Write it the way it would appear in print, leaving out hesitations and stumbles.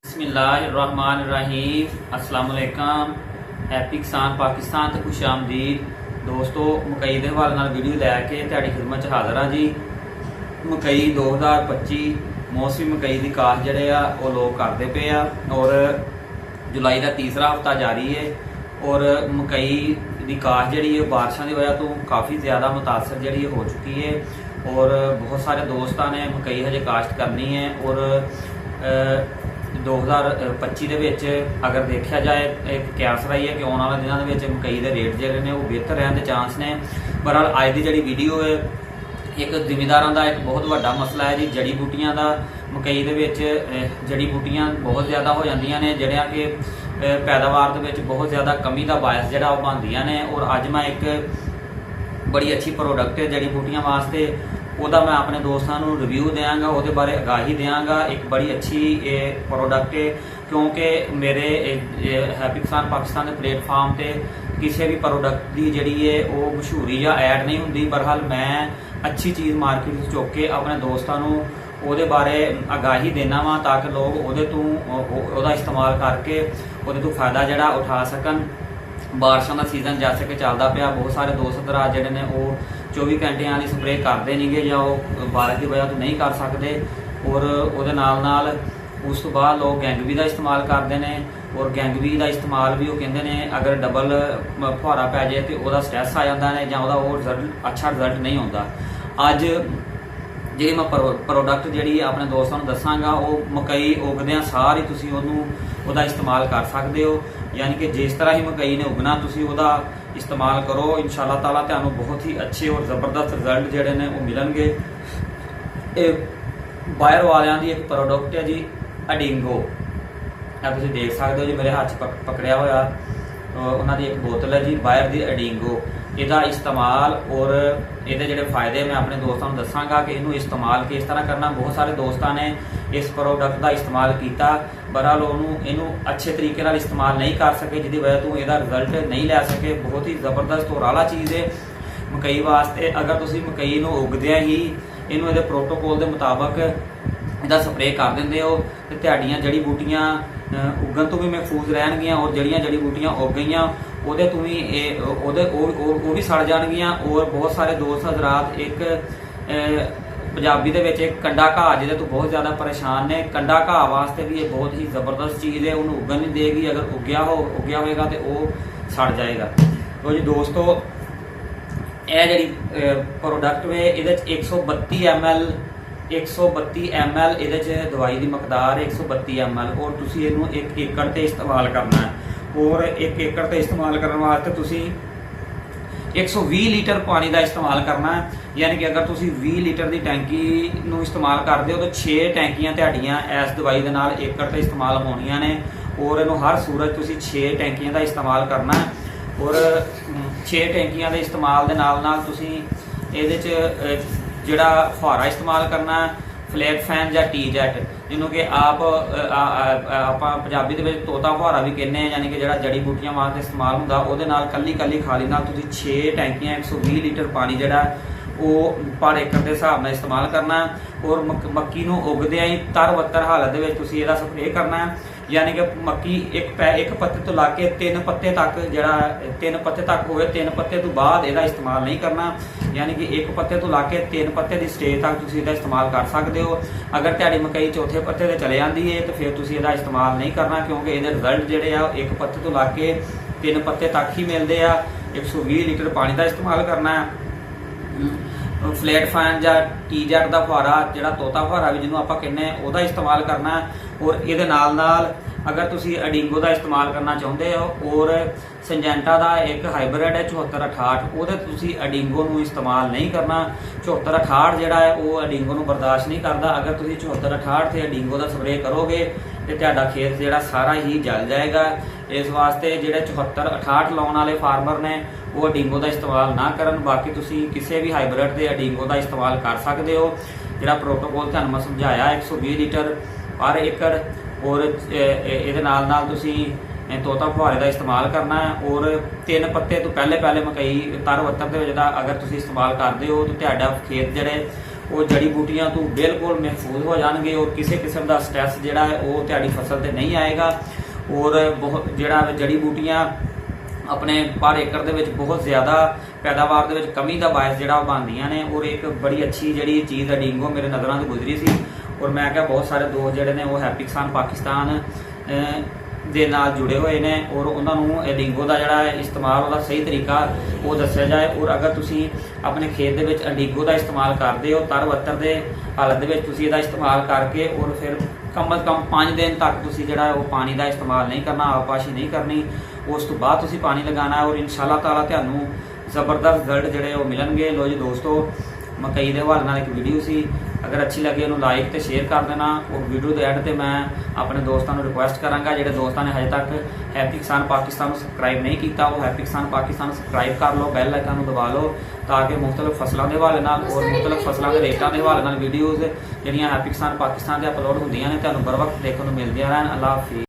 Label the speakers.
Speaker 1: बिस्मिल्लाहिर्रहमानिर्रहीम अस्सलाम वालेकुम। हैप्पी किसान पाकिस्तान ते खुश आमदीद दोस्तों। मकई के हवाले नाल वीडियो लैके तुहाडी खिदमत च हाज़र हाँ जी। मकई 2025 मौसमी मकई की काश जिहड़े आ वो लोग करते पे आ और जुलाई का तीसरा हफ्ता जारी है और मकई की काश जिहड़ी है बारिशों की वजह तो काफ़ी ज़्यादा मुतासर जिहड़ी हो चुकी है और बहुत सारे दोस्तों ने मकई हजे काश्त करनी है और 2025 ਦੇ ਵਿੱਚ अगर देखा जाए एक क्यास रही है कि आने वाले दिनों के मकई के रेट जोड़े ने वो बेहतर रहने के चांस ने। बहरहाल अज की जी वीडियो है एक जिमीदारों का एक बहुत बड़ा मसला है जी जड़ी बूटियां का। मकई के जड़ी बूटियां बहुत ज़्यादा हो जांदियां ने जिहड़ियां कि पैदावार के बहुत ज़्यादा कमी का बायस जिहड़ा वो बनदियां ने। और अज मैं एक बड़ी अच्छी प्रोडक्ट है जड़ी बूटियां वास्ते ਉਹਦਾ मैं अपने दोस्तों को रिव्यू देंगा वो बारे आगाही देंगा। एक बड़ी अच्छी प्रोडक्ट है क्योंकि मेरे हैप्पी किसान पाकिस्तान के प्लेटफार्म पर किसी भी प्रोडक्ट की जी है वो मशहूरी या ऐड नहीं होंगी। बहरहाल मैं अच्छी चीज़ मार्केट से चुक के अपने दोस्तों को वो बारे आगाही देना वा ताकि लोग वो इस्तेमाल करके वो फायदा जड़ा उठा सकन। बारिशों का सीजन जैसे कि चलता पाया बहुत सारे दोस्त दराज जोड़े ने वो 24 घंटे वाली स्प्रे करते नहीं गे या वो बारिश की वजह तो नहीं कर सकते और वो नाल उस तो बाद लोग गैंगवी का इस्तेमाल करते हैं और गैंगवी का इस्तेमाल भी वो कहते हैं अगर डबल फुहारा पै जाए तो वह स्ट्रैस आ जाता है या वो रिजल्ट अच्छा रिजल्ट नहीं आता। अज जी मैं प्रोडक्ट जी अपने दोस्तों को दसागा वो मकई उगद्या सार ही तुम उसका इस्तेमाल कर सकते हो। यानी कि जिस तरह ही मकई ने उगना तुम उसका इस्तेमाल करो इंशाअल्लाह ताला तुहानू बहुत ही अच्छे और जबरदस्त रिजल्ट जोड़े ने वो मिलणगे। बायर वालियां दी एक प्रोडक्ट है जी अडिंगो तुम देख सकते हो जी मेरे हाथ पकड़िया होया उन्हों की एक बोतल है जी बायर दी अडिंगो। इसका इस्तेमाल और ये जोड़े फायदे मैं अपने दोस्तों को दसागा कि इनू इस्तेमाल किस तरह करना। बहुत सारे दोस्तों ने इस प्रोडक्ट का इस्तेमाल किया बहरहाल इनू अच्छे तरीके नाल इस्तेमाल नहीं कर सके जिसकी वजह तो यदा रिजल्ट नहीं लै सके। बहुत ही जबरदस्त और आला चीज़ है मकई वास्ते। अगर तुम मकई नू उगद्या ही इनू ये प्रोटोकॉल के मुताबक इसका स्प्रे कर देंगे हो तो तुहाडियां जड़ी बूटियां उगन तो भी महफूज रहनगियां और जड़ियां जड़ी बूटियां उग गई वो भी सड़ जाएगियां। और बहुत सारे दोस्त हजरात एक पंजाबी दे विच एक कंडा घाह जिहदे तो बहुत ज़्यादा परेशान ने। कंडा घाह वास्ते भी ये बहुत ही जबरदस्त चीज़ है उन्होंने उगन नहीं देगी अगर उगया होएगा तो वह सड़ जाएगा। तो जी दोस्तों यह जी प्रोडक्ट वे ये 132 ml ये दवाई की मकदार 132 ml और तुम इनू 1 एकड़ से इस्तेमाल करना है। और 1 एकड़ से इस्तेमाल करने वास्ते तुम 120 लीटर पानी का इस्तेमाल करना है। यानी कि अगर तुम 20 लीटर की टैंकी नू इस्तेमाल करते हो तो 6 टैंकियां तुहाडियां इस दवाई के नाल एकड़ से इस्तेमाल होनियां ने। और इनू हर सूरत तुम 6 टैंकियां का इस्तेमाल करना है और 6 टैंकियां के इस्तेमाल के नाल तुम ये जिहड़ा फुहारा इस्तेमाल करना फ्लैग फैन या टी जैट जिन्हों कि आप पंजाबी के तोता फुहारा भी कहने हैं। यानी कि जिहड़ा जड़ी बूटियां वास्ते इस्तेमाल होंदा उहदे नाल कल्ली खाली नाल तुसीं 6 टैंकियां 120 लीटर पानी जिहड़ा वो पर एकड़ के हिसाब से इस्तेमाल करना है। और मक्की नूं उगदियां ही तर-बतर हालत दे विच तुसीं इहदा स्प्रे करना है। यानी कि मक्की एक पत्ते तो ला के 3 पत्ते तक जिहड़ा 3 पत्ते तक होवे 3 पत्ते तो बाद इसका इस्तेमाल नहीं करना। यानी कि 1 पत्ते तो ला के 3 पत्ते की स्टेज तक तुसीं इसका इस्तेमाल कर सकते हो। अगर तुहाडी मकई चौथे पत्ते ते चले जाती है तो फिर तुसीं इसका इस्तेमाल नहीं करना क्योंकि ये रिजल्ट जिहड़े आ 1 पत्ते तो ला के 3 पत्ते तक ही मिलते हैं। 120 लीटर पानी का इस्तेमाल करना है। फ्लैट फैन या टी जैट का फुहारा जिहड़ा तोता फुहारा भी जिन्होंने आप कहने वह इस्तेमाल करना है। और ये नाल अगर तुसी अडिंगो का इस्तेमाल करना चाहते हो और संजेंटा का एक हाइब्रिड है 7468 वो तुसी अडिंगो नू इस्तेमाल नहीं करना। 7468 जिहड़ा है वो अडिंगो नू बर्दाश्त नहीं करता। अगर तुसी 7468 से अडिंगो का स्प्रे करोगे तो तुहाडा खेत जिहड़ा सारा ही जल जाएगा। इस वास्ते जिहड़े 7468 लाने वाले फार्मर ने वो अडिंगो का इस्तेमाल ना करन। बाकी तुसी किसी भी हाइब्रिड के अडिंगो का इस्तेमाल कर सकते हो। जिहड़ा प्रोटोकॉल तुहानूं मैं समझाया 120 लीटर पर एकड़ और ये नाल तुसी तोता फुहारे का इस्तेमाल करना है। और 3 पत्ते तो पहले मकई तर-बतर अगर तुम इस्तेमाल करते हो तो तुहाडा खेत जिहड़े ਉਹ ਜੜੀ ਬੂਟੀਆਂ ਤੋਂ ਬਿਲਕੁਲ ਮਹਿਫੂਜ਼ ਹੋ ਜਾਣਗੇ ਔਰ ਕਿਸੇ ਕਿਸਮ ਦਾ ਸਟ੍ਰੈਸ ਜਿਹੜਾ ਹੈ ਉਹ ਤੁਹਾਡੀ ਫਸਲ ਤੇ ਨਹੀਂ ਆਏਗਾ। ਔਰ ਬਹੁਤ ਜਿਹੜਾ ਜੜੀ ਬੂਟੀਆਂ ਆਪਣੇ ਪਰ ਏਕੜ ਦੇ ਵਿੱਚ ਬਹੁਤ ਜ਼ਿਆਦਾ ਪੈਦਾਵਾਰ ਦੇ ਵਿੱਚ ਕਮੀ ਦਾ ਬਾਇਸ ਜਿਹੜਾ ਉਹ ਬਣਦੀਆਂ ਨੇ। ਔਰ ਇੱਕ ਬੜੀ ਅੱਛੀ ਜਿਹੜੀ ਚੀਜ਼ ਹੈ ਡਿੰਗੋ ਮੇਰੇ ਨਜ਼ਰਾਂ ਤੋਂ ਗੁਜ਼ਰੀ ਸੀ ਔਰ ਮੈਂ ਕਿਹਾ ਬਹੁਤ ਸਾਰੇ ਦੋਸਤ ਜਿਹੜੇ ਨੇ ਉਹ ਹੈਪੀ ਕਿਸਾਨ ਪਾਕਿਸਤਾਨ ਦੇ ਨਾਲ ਜੁੜੇ ਹੋਏ ਨੇ ਔਰ ਉਹਨਾਂ ਨੂੰ ਇਹ ਡਿੰਗੋ ਦਾ ਜਿਹੜਾ ਇਸਤੇਮਾਲ ਉਹਦਾ ਸਹੀ ਤਰੀਕਾ ਉਹ ਦੱਸਿਆ ਜਾਏ। ਔਰ ਅਗਰ ਤੁਸੀਂ ਆਪਣੇ ਖੇਤ ਦੇ ਵਿੱਚ ਡਿੰਗੋ ਦਾ ਇਸਤੇਮਾਲ ਕਰਦੇ ਹੋ ਤਰ ਵੱਤਰ ਦੇ ਹਾਲਤ ਦੇ ਵਿੱਚ ਤੁਸੀਂ ਇਹਦਾ ਇਸਤੇਮਾਲ ਕਰਕੇ ਔਰ ਫਿਰ ਕਮ ਅਜ਼ ਕਮ 5 ਦਿਨ ਤੱਕ ਤੁਸੀਂ ਜਿਹੜਾ ਉਹ ਪਾਣੀ ਦਾ ਇਸਤੇਮਾਲ ਨਹੀਂ ਕਰਨਾ, ਆਵਾਪਾਸ਼ੀ ਨਹੀਂ ਕਰਨੀ। ਉਸ ਤੋਂ ਬਾਅਦ ਤੁਸੀਂ ਪਾਣੀ ਲਗਾਉਣਾ ਔਰ ਇਨਸ਼ਾਅੱਲਾ ਤਾਲਾ ਤੁਹਾਨੂੰ ਜ਼ਬਰਦਸਤ ਰਿਜ਼ਲਟ ਜਿਹੜੇ ਉਹ ਮਿਲਣਗੇ। ਲੋ ਜੀ ਦੋਸਤੋ, ਮਕਈ ਦੇ ਹਵਾਲੇ ਨਾਲ ਇੱਕ ਵੀਡੀਓ ਸੀ, ਅਗਰ ਅੱਛੀ ਲੱਗੇ ਉਹਨੂੰ ਲਾਈਕ ਤੇ ਸ਼ੇਅਰ ਕਰ ਦੇਣਾ। ਔਰ ਵੀਡੀਓ ਦੇ ਐਂਡ ਤੇ ਮੈਂ ਆਪਣੇ ਦੋਸਤਾਂ ਨੂੰ ਰਿਕੁਐਸਟ ਕਰਾਂਗਾ ਜਿਹੜੇ ਦੋਸਤਾਂ ਨੇ ਹਜੇ ਤੱਕ ਹੈਪੀ ਕਿਸਾਨ ਪਾਕਿਸਤਾਨ ਨੂੰ ਸਬਸਕ੍ਰਾਈਬ ਨਹੀਂ ਕੀਤਾ ਉਹ ਹੈਪੀ ਕਿਸਾਨ ਪਾਕਿਸਤਾਨ ਨੂੰ ਸਬਸਕ੍ਰਾਈਬ ਕਰ ਲਓ, ਬੈਲ ਆਈਕਨ ਨੂੰ ਦਬਾ ਲਓ ਤਾਂ ਕਿ ਮੁਖਤਲਿਫ ਫਸਲਾਂ ਦੇ ਹਵਾਲੇ ਨਾਲ ਔਰ ਮੁਖਤਲਿਫ ਫਸਲਾਂ ਦੇ ਰੇਟਾਂ ਦੇ ਹਵਾਲੇ ਨਾਲ ਵੀਡੀਓਜ਼ ਜਿਹੜੀਆਂ ਹੈਪੀ ਕਿਸਾਨ ਪਾਕਿਸਤਾਨ ਦੇ ਅਪਲੋਡ ਹੁੰਦੀਆਂ ਨੇ ਤੁਹਾਨੂੰ बर वक्त ਦੇਖਣ ਨੂੰ ਮਿਲਦੀਆਂ ਰਹਿਣ। ਅੱਲਾਹ ਹਾਫਿਜ਼।